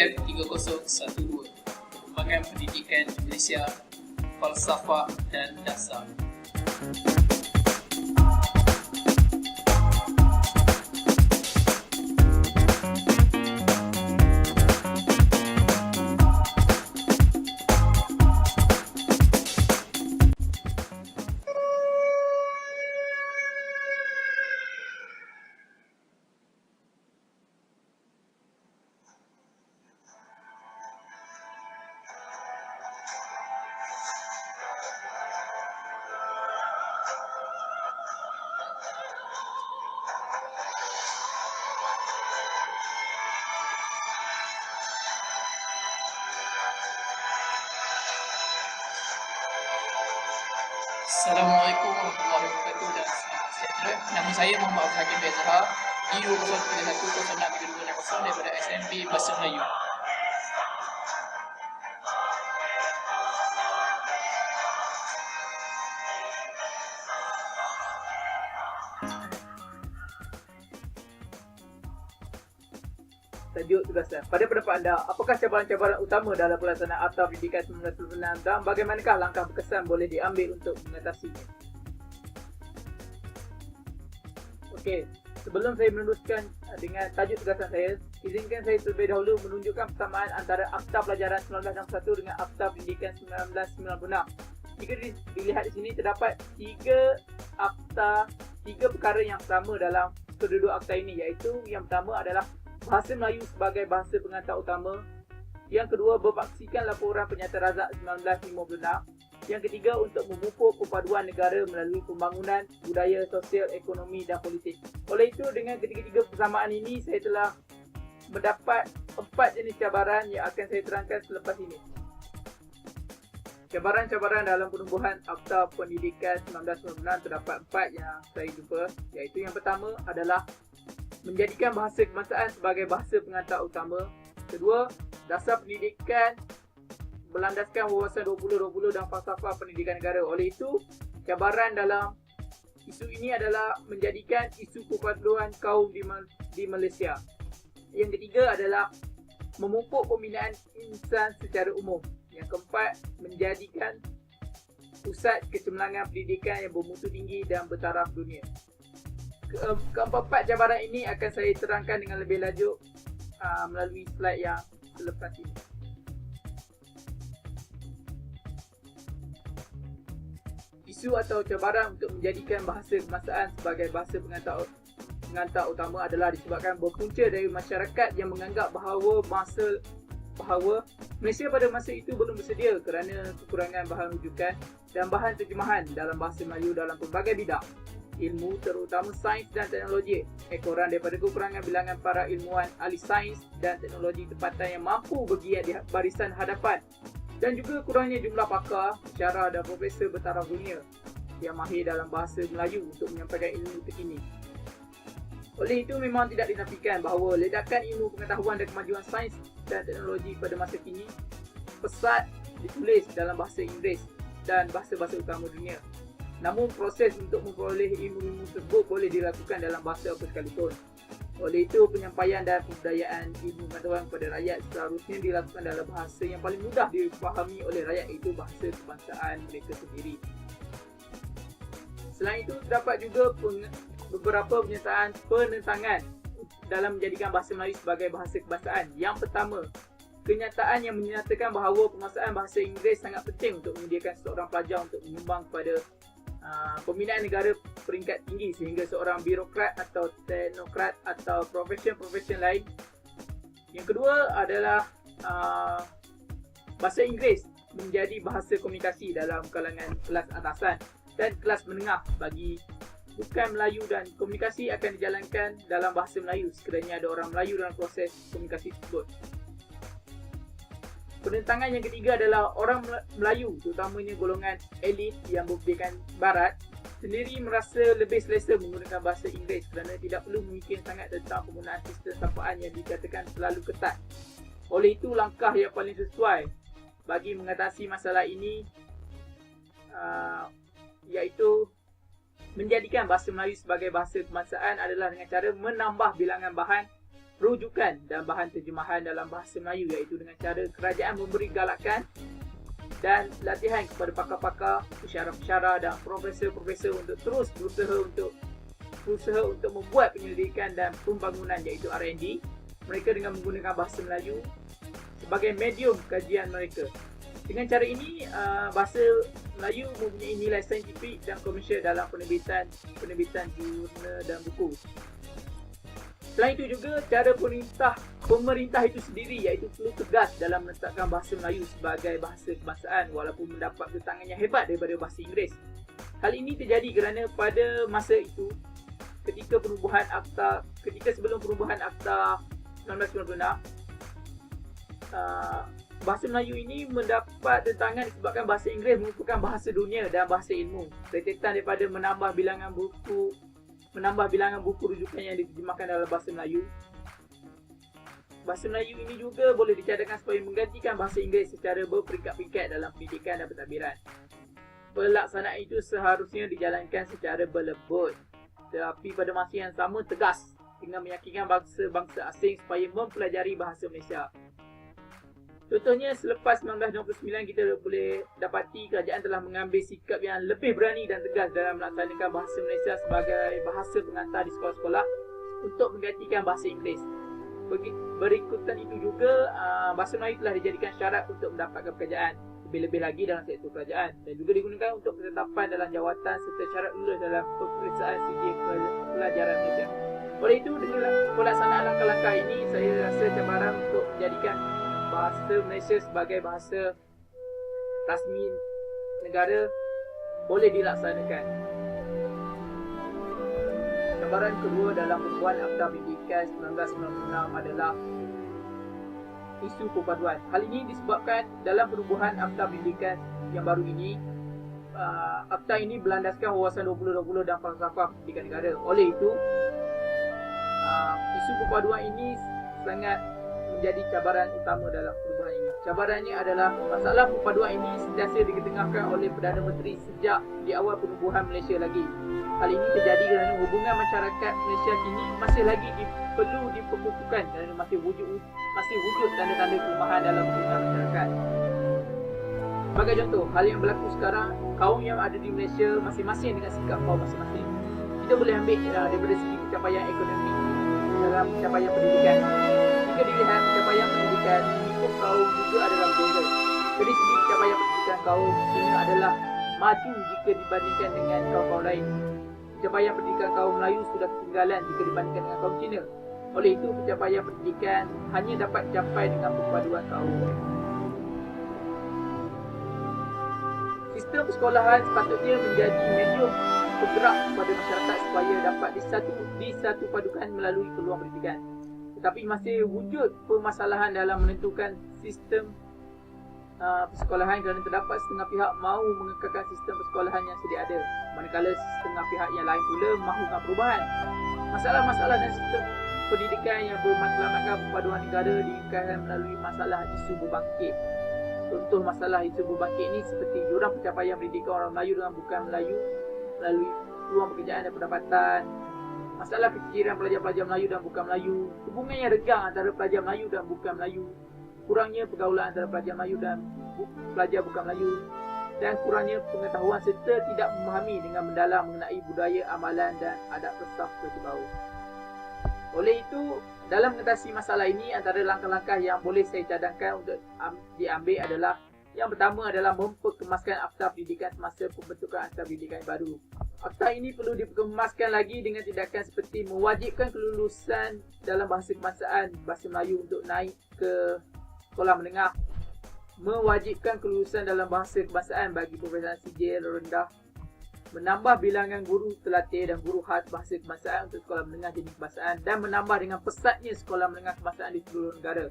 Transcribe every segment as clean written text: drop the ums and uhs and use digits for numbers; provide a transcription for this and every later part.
FM3012, Perkembangan Pendidikan di Malaysia, Falsafah dan Dasar. Assalamualaikum warahmatullahi wabarakatuh dan selamat sejahtera. Nama saya Muhammad Abdul Hakim Bezahar, D20131063260 daripada SMB Bahasa Melayu. Tajuk tugasan. Pada pendapat anda, apakah cabaran-cabaran utama dalam pelaksanaan Akta Pendidikan 1996 dan bagaimanakah langkah berkesan boleh diambil untuk mengatasinya? Okey, sebelum saya meneruskan dengan tajuk tugasan saya, izinkan saya terlebih dahulu menunjukkan persamaan antara Akta Pelajaran 1961 dengan Akta Pendidikan 1996. Jika dilihat di sini, terdapat tiga perkara yang sama dalam kedua akta ini, iaitu yang pertama adalah Bahasa Melayu sebagai bahasa pengantar utama. Yang kedua, berpaksikan laporan Penyata Razak 1956. Yang ketiga, untuk memupuk perpaduan negara melalui pembangunan budaya, sosial, ekonomi dan politik. Oleh itu, dengan ketiga-tiga persamaan ini, saya telah mendapat 4 jenis cabaran yang akan saya terangkan selepas ini. Cabaran-cabaran dalam penubuhan Akta Pendidikan 1996 terdapat 4 yang saya jumpa, iaitu yang pertama adalah menjadikan bahasa kebangsaan sebagai bahasa pengantar utama. Kedua, dasar pendidikan berlandaskan wawasan 2020 dan falsafah pendidikan negara. Oleh itu, cabaran dalam isu ini adalah menjadikan isu perpaduan kaum di Malaysia. Yang ketiga adalah memupuk pembinaan insan secara umum. Yang keempat, menjadikan pusat kecemerlangan pendidikan yang bermutu tinggi dan bertaraf dunia. Keempat cabaran ini akan saya terangkan dengan lebih lanjut melalui slide yang selepas ini. Isu atau cabaran untuk menjadikan bahasa kebangsaan sebagai bahasa pengantar utama adalah disebabkan berpunca dari masyarakat yang menganggap bahawa Malaysia pada masa itu belum bersedia kerana kekurangan bahan rujukan dan bahan terjemahan dalam bahasa Melayu dalam pelbagai bidang ilmu, terutama sains dan teknologi, ekoran daripada kekurangan bilangan para ilmuwan ahli sains dan teknologi tempatan yang mampu bergiat di barisan hadapan, dan juga kurangnya jumlah pakar, pensyarah dan profesor bertaraf dunia yang mahir dalam bahasa Melayu untuk menyampaikan ilmu terkini. Oleh itu, memang tidak dinafikan bahawa ledakan ilmu pengetahuan dan kemajuan sains dan teknologi pada masa kini pesat ditulis dalam bahasa Inggeris dan bahasa-bahasa utama dunia. Namun proses untuk memperoleh ilmu-ilmu tersebut boleh dilakukan dalam bahasa apa sekalipun. Oleh itu, penyampaian dan pembudayaan ilmu pengetahuan kepada rakyat seharusnya dilakukan dalam bahasa yang paling mudah dipahami oleh rakyat, iaitu bahasa kebangsaan mereka sendiri. Selain itu, terdapat juga beberapa pernyataan penentangan dalam menjadikan bahasa Melayu sebagai bahasa kebangsaan. Yang pertama, kenyataan yang menyatakan bahawa penguasaan bahasa Inggeris sangat penting untuk menyediakan seorang pelajar untuk menyumbang kepada pembinaan negara peringkat tinggi, sehingga seorang birokrat atau teknokrat atau profesion lain. Yang kedua adalah bahasa Inggeris menjadi bahasa komunikasi dalam kalangan kelas atasan dan kelas menengah bagi bukan Melayu, dan komunikasi akan dijalankan dalam bahasa Melayu sekiranya ada orang Melayu dalam proses komunikasi tersebut. Penentangan yang ketiga adalah orang Melayu, terutamanya golongan elit yang berpendidikan barat, sendiri merasa lebih selesa menggunakan bahasa Inggeris kerana tidak perlu memikir sangat tentang penggunaan sistem sapaan yang dikatakan terlalu ketat. Oleh itu, langkah yang paling sesuai bagi mengatasi masalah ini iaitu menjadikan bahasa Melayu sebagai bahasa kebangsaan adalah dengan cara menambah bilangan bahan rujukan dan bahan terjemahan dalam bahasa Melayu, iaitu dengan cara kerajaan memberi galakan dan latihan kepada pakar-pakar, pensyarah-pensyarah dan profesor-profesor untuk terus berusaha untuk membuat penyelidikan dan pembangunan, iaitu R&D mereka dengan menggunakan bahasa Melayu sebagai medium kajian mereka. Dengan cara ini, bahasa Melayu mempunyai nilai saintifik dan komersial dalam penerbitan jurnal dan buku. Selain itu juga, cara pemerintah itu sendiri iaitu perlu tegas dalam menetapkan bahasa Melayu sebagai bahasa kebangsaan walaupun mendapat tentangan yang hebat daripada bahasa Inggeris. Hal ini terjadi kerana pada masa itu, ketika sebelum perubahan Akta 1996, bahasa Melayu ini mendapat tentangan disebabkan bahasa Inggeris merupakan bahasa dunia dan bahasa ilmu. Rentetan daripada menambah bilangan buku rujukan yang diterjemahkan dalam bahasa Melayu. Bahasa Melayu ini juga boleh dicadangkan supaya menggantikan bahasa Inggeris secara berperingkat-peringkat dalam pendidikan dan pentadbiran. Pelaksanaan itu seharusnya dijalankan secara berlebut, tetapi pada masa yang sama tegas dengan meyakinkan bangsa-bangsa asing supaya mempelajari bahasa Malaysia. Contohnya, selepas 1999 kita boleh dapati kerajaan telah mengambil sikap yang lebih berani dan tegas dalam melaksanakan bahasa Malaysia sebagai bahasa pengantar di sekolah-sekolah untuk menggantikan bahasa Inggeris. Berikutan itu juga, bahasa Melayu telah dijadikan syarat untuk mendapatkan pekerjaan, lebih-lebih lagi dalam sektor kerajaan, dan juga digunakan untuk ketetapan dalam jawatan serta syarat lulus dalam peperiksaan sijil pelajaran Malaysia. Oleh itu, dengan pelaksanaan langkah-langkah ini, saya rasa cabaran untuk menjadikan bahasa Malaysia sebagai bahasa rasmi negara boleh dilaksanakan. Cabaran kedua dalam pembuat Akta Pendidikan 1996 adalah isu perpaduan. Hal ini disebabkan dalam perubahan Akta Pendidikan yang baru ini, Akta ini berlandaskan wawasan 2020 dan falsafah pendidikan negara. Oleh itu, isu perpaduan ini sangat menjadi cabaran utama dalam perubahan ini. Cabarannya adalah masalah perpaduan ini sentiasa diketengahkan oleh Perdana Menteri sejak di awal penubuhan Malaysia lagi. Hal ini terjadi kerana hubungan masyarakat Malaysia kini masih lagi perlu diperkukuhkan kerana masih wujud tanda-tanda kelemahan dalam hubungan masyarakat. Sebagai contoh, hal yang berlaku sekarang, kaum yang ada di Malaysia masing-masing dengan sikap kaum masing-masing. Kita boleh ambil daripada segi pencapaian ekonomi dalam pencapaian pendidikan. Jika dilihat pencapaian pendidikan hukum kaum juga adalah berbeza. Dari segi pencapaian pendidikan kaum Cina adalah maju jika dibandingkan dengan kaum lain. Pencapaian pendidikan kaum Melayu sudah ketinggalan jika dibandingkan dengan kaum Cina. Oleh itu, pencapaian pendidikan hanya dapat dicapai dengan perpaduan kaum. Sistem persekolahan sepatutnya menjadi medium bergerak kepada masyarakat supaya dapat disatu padukan melalui peluang pendidikan. Tetapi masih wujud permasalahan dalam menentukan sistem persekolahan kerana terdapat setengah pihak mahu mengekalkan sistem persekolahan yang sedia ada, manakala setengah pihak yang lain pula mahukan perubahan. Masalah-masalah dan sistem pendidikan yang bermatlamatkan perpaduan negara diingatkan melalui masalah isu berbangkit. Contoh masalah isu berbangkit ini seperti jurang pencapaian pendidikan orang Melayu dengan bukan Melayu melalui peluang pekerjaan dan pendapatan, masalah keciciran pelajar-pelajar Melayu dan bukan Melayu, hubungan yang renggang antara pelajar Melayu dan bukan Melayu, kurangnya pergaulan antara pelajar Melayu dan pelajar bukan Melayu, dan kurangnya pengetahuan serta tidak memahami dengan mendalam mengenai budaya, amalan dan adat resaf berbau. Oleh itu, dalam mengatasi masalah ini, antara langkah-langkah yang boleh saya cadangkan untuk diambil adalah, yang pertama adalah memperkemaskan Akta Pendidikan semasa pembentukan Akta Pendidikan baru. Akta ini perlu dikemaskan lagi dengan tindakan seperti mewajibkan kelulusan dalam bahasa kebangsaan, bahasa Melayu untuk naik ke sekolah menengah, mewajibkan kelulusan dalam bahasa kebangsaan bagi peperiksaan sijil rendah, menambah bilangan guru terlatih dan guru khas bahasa kebangsaan untuk sekolah menengah jenis kebangsaan, dan menambah dengan pesatnya sekolah menengah kebangsaan di seluruh negara.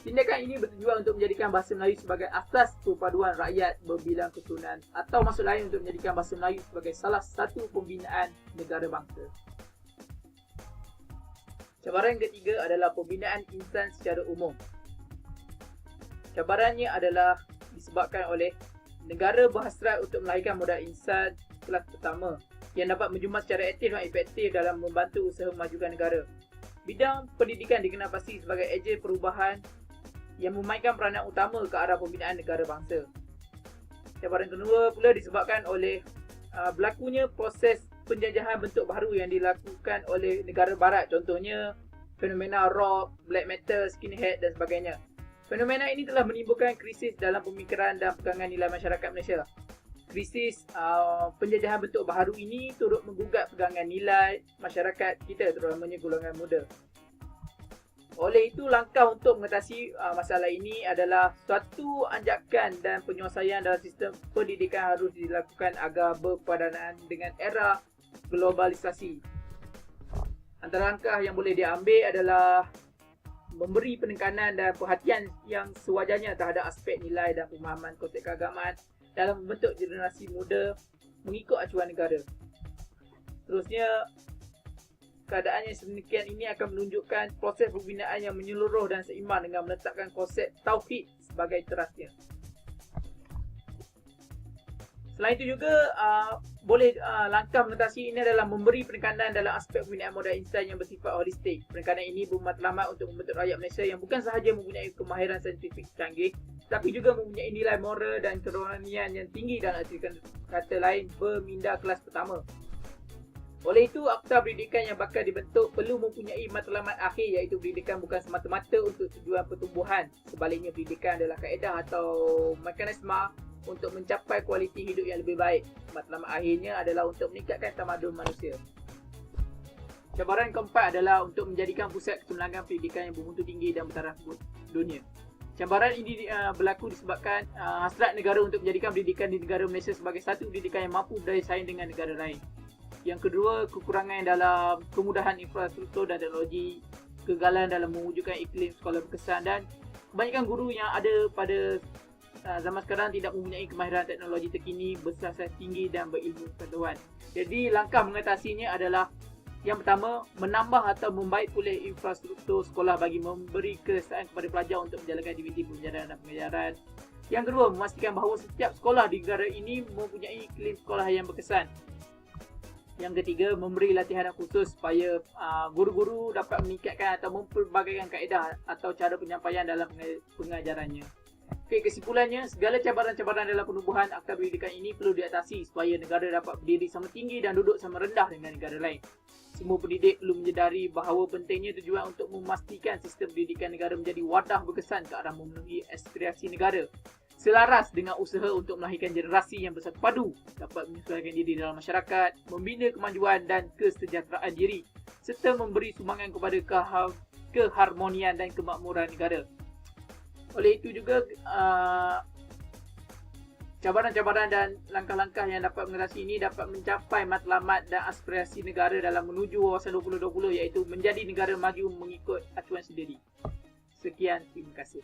Tindakan ini bertujuan untuk menjadikan bahasa Melayu sebagai asas perpaduan rakyat berbilang keturunan, atau maksud lain untuk menjadikan bahasa Melayu sebagai salah satu pembinaan negara bangsa. Cabaran ketiga adalah pembinaan insan secara umum. Cabarannya adalah disebabkan oleh negara berhasrat untuk melahirkan modal insan kelas pertama yang dapat menjumat secara aktif dan efektif dalam membantu usaha memajukan negara. Bidang pendidikan dikenal pasti sebagai ejen perubahan yang memainkan peranan utama ke arah pembinaan negara bangsa. Cabaran kedua pula disebabkan oleh berlakunya proses penjajahan bentuk baru yang dilakukan oleh negara barat, contohnya fenomena rock, black metal, skinhead dan sebagainya. Fenomena ini telah menimbulkan krisis dalam pemikiran dan pegangan nilai masyarakat Malaysia. Krisis penjajahan bentuk baru ini turut menggugat pegangan nilai masyarakat kita, terutamanya golongan muda. Oleh itu, langkah untuk mengatasi masalah ini adalah suatu anjakan dan penyelesaian dalam sistem pendidikan harus dilakukan agar berpadanaan dengan era globalisasi. Antara langkah yang boleh diambil adalah memberi penekanan dan perhatian yang sewajarnya terhadap aspek nilai dan pemahaman konsep keagamaan dalam membentuk generasi muda mengikut acuan negara. Terusnya, keadaan yang sedemikian ini akan menunjukkan proses pembinaan yang menyeluruh dan seimbang dengan meletakkan konsep tauhid sebagai terasnya. Selain itu juga, langkah mengatasi ini adalah memberi penekanan dalam aspek pembinaan modal insan yang bersifat holistik. Penekanan ini bermatlamat untuk membentuk rakyat Malaysia yang bukan sahaja mempunyai kemahiran saintifik canggih, tapi juga mempunyai nilai moral dan kerohanian yang tinggi, dan arti kata lain berminda kelas pertama. Oleh itu, akta pendidikan yang bakal dibentuk perlu mempunyai matlamat akhir, iaitu pendidikan bukan semata-mata untuk tujuan pertumbuhan. Sebaliknya, pendidikan adalah kaedah atau mekanisme untuk mencapai kualiti hidup yang lebih baik. Matlamat akhirnya adalah untuk meningkatkan tamadun manusia. Cabaran keempat adalah untuk menjadikan pusat kecemerlangan pendidikan yang bermutu tinggi dan bertaraf dunia. Cabaran ini berlaku disebabkan hasrat negara untuk menjadikan pendidikan di negara Malaysia sebagai satu pendidikan yang mampu berdaya saing dengan negara lain. Yang kedua, kekurangan dalam kemudahan infrastruktur dan teknologi, kegagalan dalam mewujudkan iklim sekolah berkesan, dan kebanyakan guru yang ada pada zaman sekarang tidak mempunyai kemahiran teknologi terkini, bersiasat tinggi dan berilmu pengetahuan. Jadi langkah mengatasinya adalah, yang pertama, menambah atau membaik pulih infrastruktur sekolah bagi memberi kelesaan kepada pelajar untuk menjalankan aktiviti pembelajaran dan pengajaran. Yang kedua, memastikan bahawa setiap sekolah di negara ini mempunyai iklim sekolah yang berkesan. Yang ketiga, memberi latihan khusus supaya guru-guru dapat meningkatkan atau mempelbagaikan kaedah atau cara penyampaian dalam pengajarannya. Okey, kesimpulannya, segala cabaran-cabaran dalam penubuhan akta pendidikan ini perlu diatasi supaya negara dapat berdiri sama tinggi dan duduk sama rendah dengan negara lain. Semua pendidik perlu menyedari bahawa pentingnya tujuan untuk memastikan sistem pendidikan negara menjadi wadah berkesan ke arah memenuhi aspirasi negara, selaras dengan usaha untuk melahirkan generasi yang bersatu padu, dapat menyesuaikan diri dalam masyarakat, membina kemajuan dan kesejahteraan diri, serta memberi sumbangan kepada keharmonian dan kemakmuran negara. Oleh itu juga, cabaran-cabaran dan langkah-langkah yang dapat mengatasi ini dapat mencapai matlamat dan aspirasi negara dalam menuju wawasan 2020, iaitu menjadi negara maju mengikut acuan sendiri. Sekian, terima kasih.